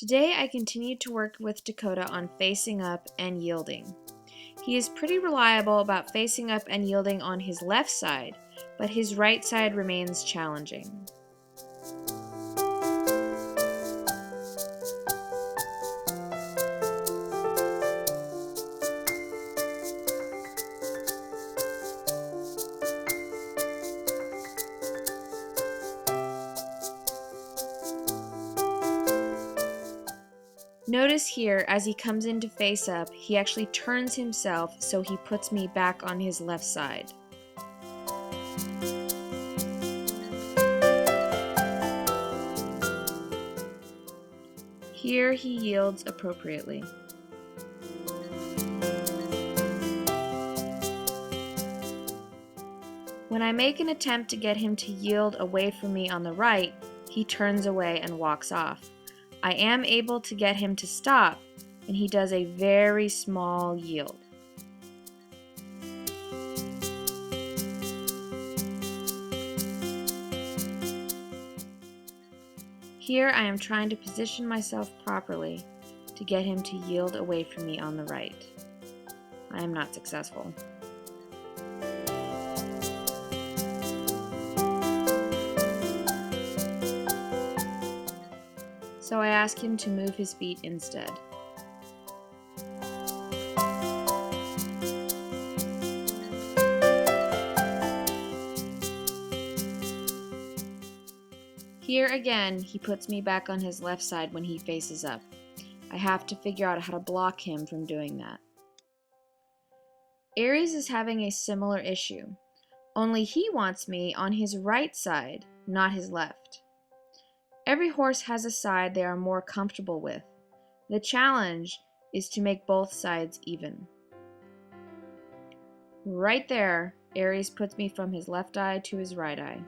Today I continued to work with Dakota on facing up and yielding. He is pretty reliable about facing up and yielding on his left side, but his right side remains challenging. Notice here, as he comes into face up, he actually turns himself so he puts me back on his left side. Here he yields appropriately. When I make an attempt to get him to yield away from me on the right, he turns away and walks off. I am able to get him to stop, and he does a very small yield. Here I am trying to position myself properly to get him to yield away from me on the right. I am not successful. So I ask him to move his feet instead. Here again, he puts me back on his left side when he faces up. I have to figure out how to block him from doing that. Aries is having a similar issue, only he wants me on his right side, not his left. Every horse has a side they are more comfortable with. The challenge is to make both sides even. Right there, Aries puts me from his left eye to his right eye.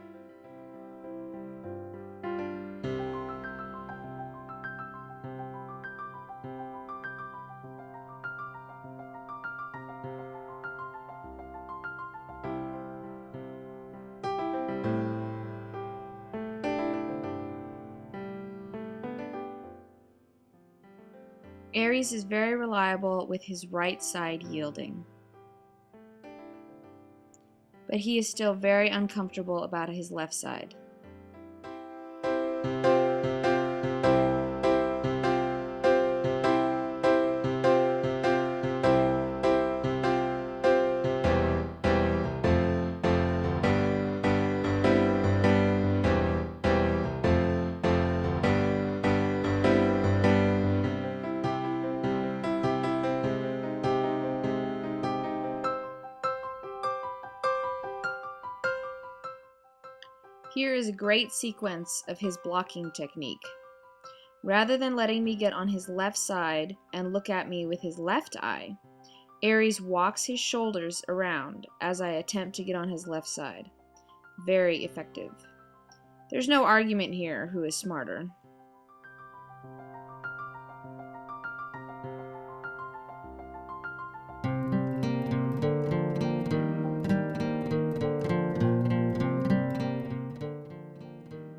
Aries is very reliable with his right side yielding, but he is still very uncomfortable about his left side. Here is a great sequence of his blocking technique. Rather than letting me get on his left side and look at me with his left eye, Aries walks his shoulders around as I attempt to get on his left side. Very effective. There's no argument here who is smarter.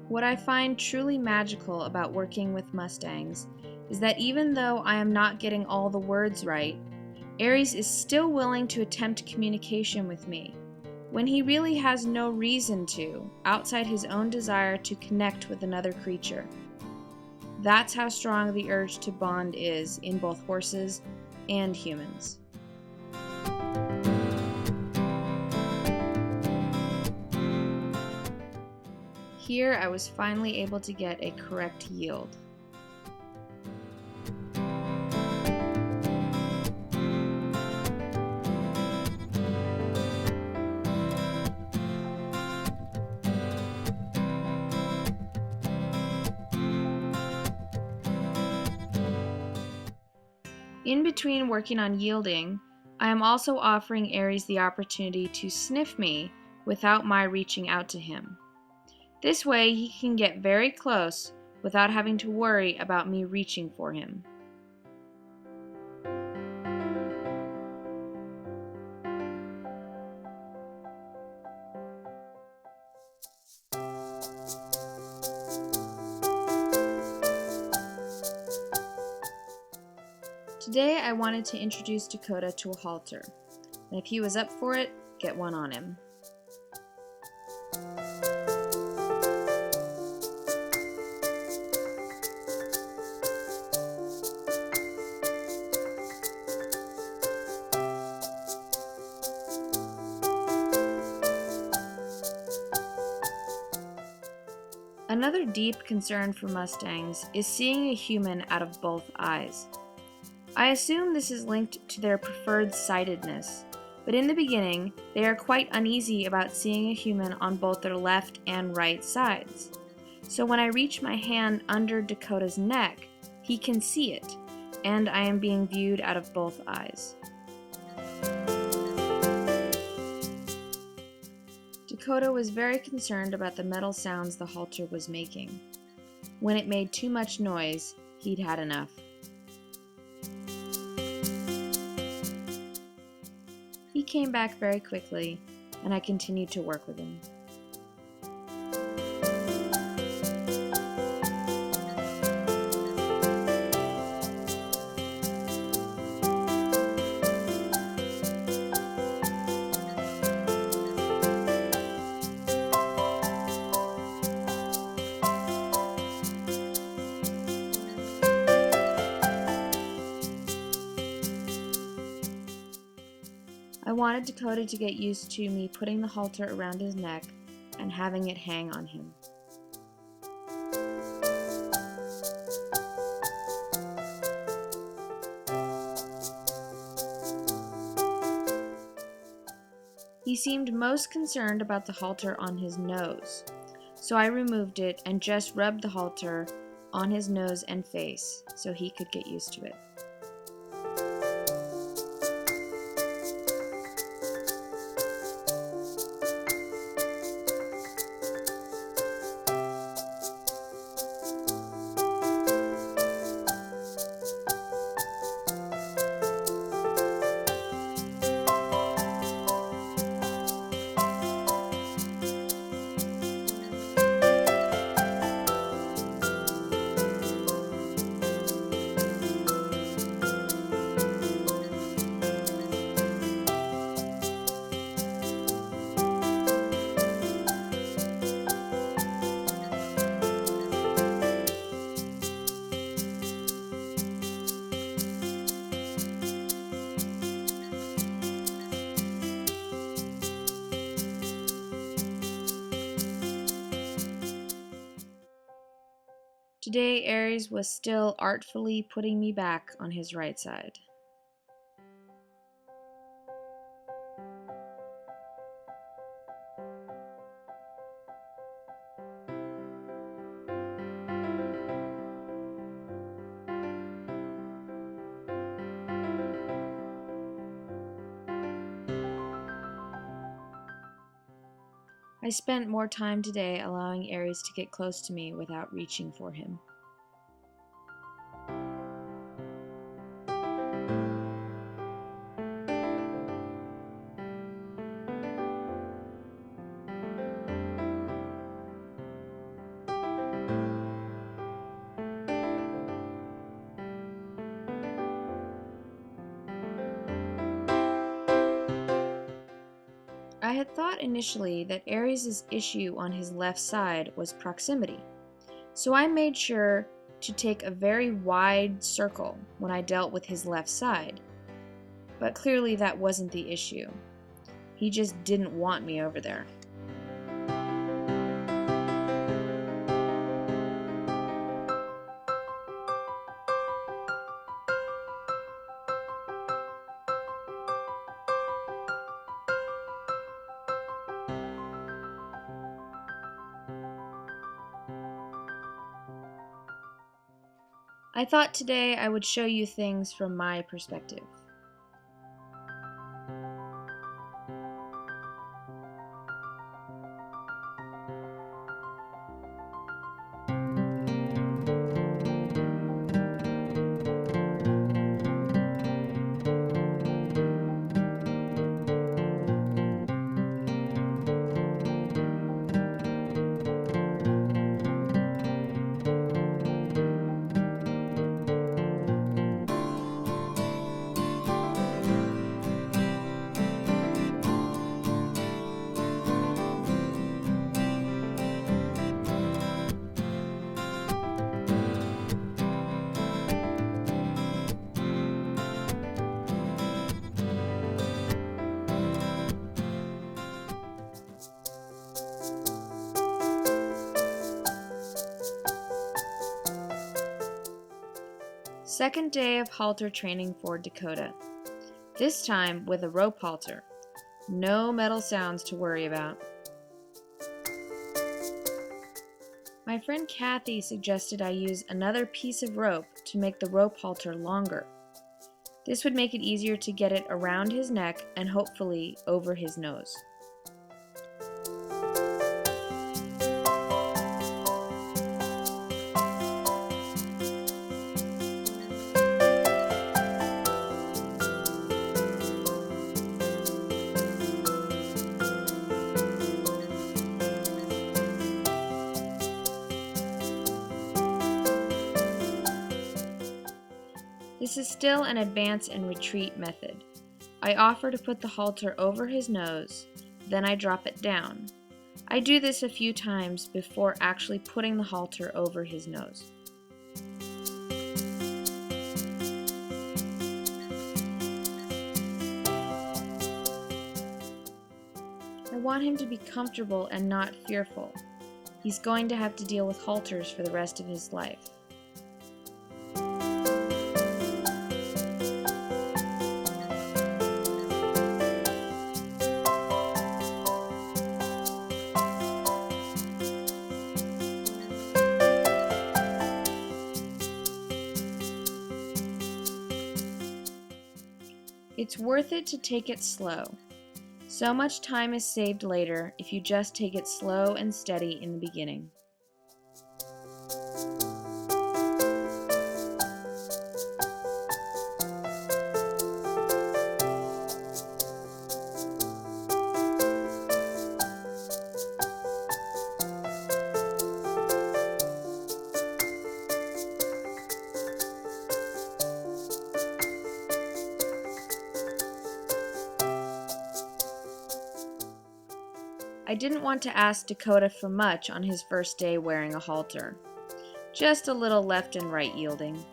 What I find truly magical about working with Mustangs is that even though I am not getting all the words right, Aries is still willing to attempt communication with me, when he really has no reason to, outside his own desire to connect with another creature. That's how strong the urge to bond is in both horses and humans. Here I was finally able to get a correct yield. In between working on yielding, I am also offering Aries the opportunity to sniff me without my reaching out to him. This way he can get very close without having to worry about me reaching for him. Today I wanted to introduce Dakota to a halter, and if he was up for it, get one on him. Another deep concern for Mustangs is seeing a human out of both eyes. I assume this is linked to their preferred sightedness, but in the beginning, they are quite uneasy about seeing a human on both their left and right sides. So when I reach my hand under Dakota's neck, he can see it, and I am being viewed out of both eyes. Dakota was very concerned about the metal sounds the halter was making. When it made too much noise, he'd had enough. He came back very quickly, and I continued to work with him. I wanted Dakota to get used to me putting the halter around his neck and having it hang on him. He seemed most concerned about the halter on his nose, so I removed it and just rubbed the halter on his nose and face so he could get used to it. Today, Aries was still artfully putting me back on his right side. I spent more time today allowing Aries to get close to me without reaching for him. I had thought initially that Aries' issue on his left side was proximity, so I made sure to take a very wide circle when I dealt with his left side. But clearly that wasn't the issue. He just didn't want me over there. I thought today I would show you things from my perspective. Second day of halter training for Dakota. This time with a rope halter. No metal sounds to worry about. My friend Kathy suggested I use another piece of rope to make the rope halter longer. This would make it easier to get it around his neck and hopefully over his nose. This is still an advance and retreat method. I offer to put the halter over his nose, then I drop it down. I do this a few times before actually putting the halter over his nose. I want him to be comfortable and not fearful. He's going to have to deal with halters for the rest of his life. It's worth it to take it slow. So much time is saved later if you just take it slow and steady in the beginning. I didn't want to ask Dakota for much on his first day wearing a halter. Just a little left and right yielding.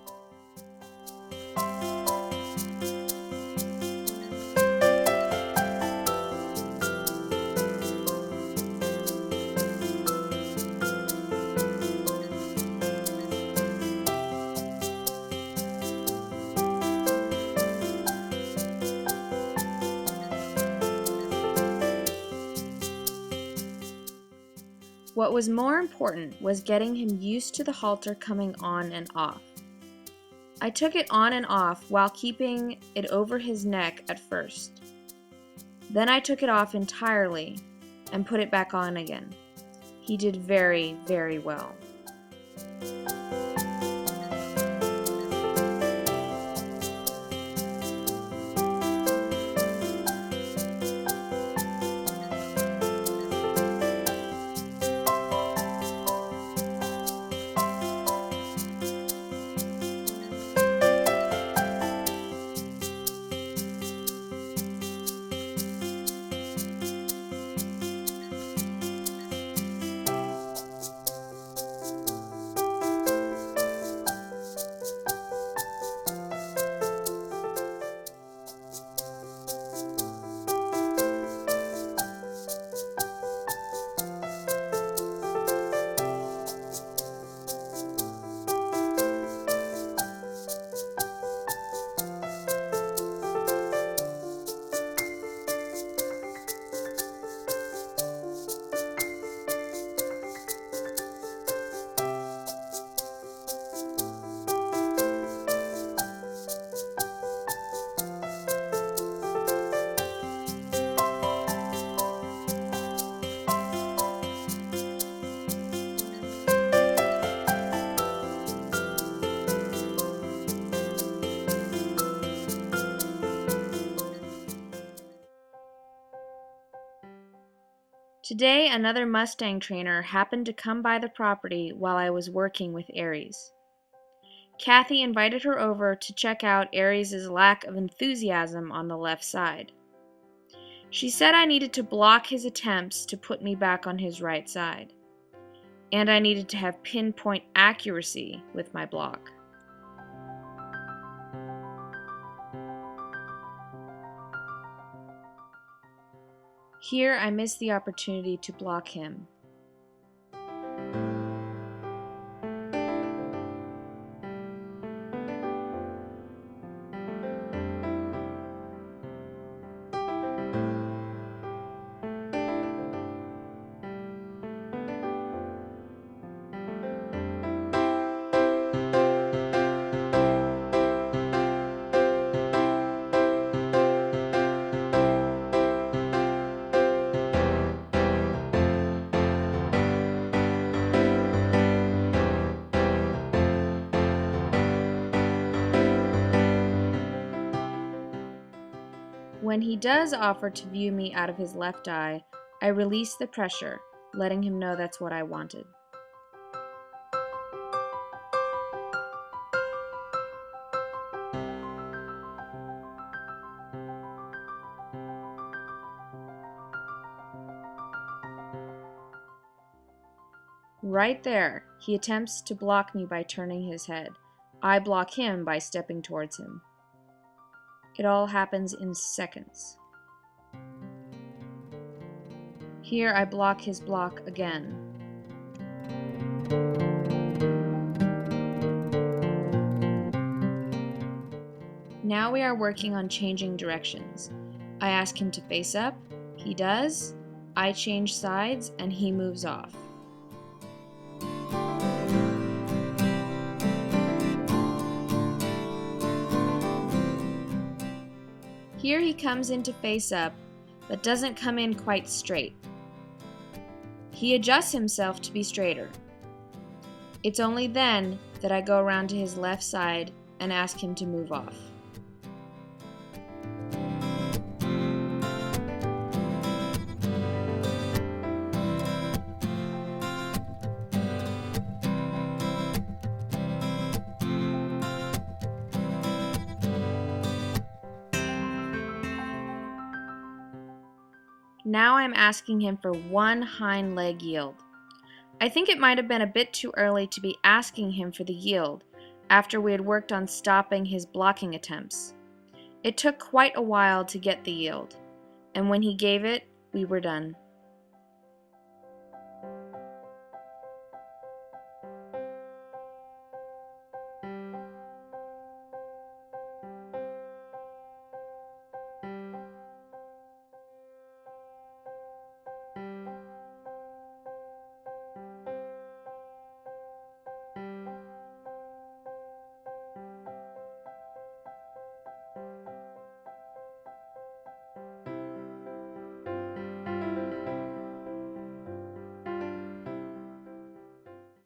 What was more important was getting him used to the halter coming on and off. I took it on and off while keeping it over his neck at first. Then I took it off entirely and put it back on again. He did very, very well. Today, another Mustang trainer happened to come by the property while I was working with Aries. Kathy invited her over to check out Aries' lack of enthusiasm on the left side. She said I needed to block his attempts to put me back on his right side, and I needed to have pinpoint accuracy with my block. Here I missed the opportunity to block him. when he does offer to view me out of his left eye, I release the pressure, letting him know that's what I wanted. Right there, he attempts to block me by turning his head. I block him by stepping towards him. It all happens in seconds. Here I block his block again. Now we are working on changing directions. I ask him to face up, he does, I change sides, and he moves off. Here he comes in to face up, but doesn't come in quite straight. He adjusts himself to be straighter. It's only then that I go around to his left side and ask him to move off. Now I'm asking him for one hind leg yield. I think it might have been a bit too early to be asking him for the yield after we had worked on stopping his blocking attempts. It took quite a while to get the yield, and when he gave it, we were done.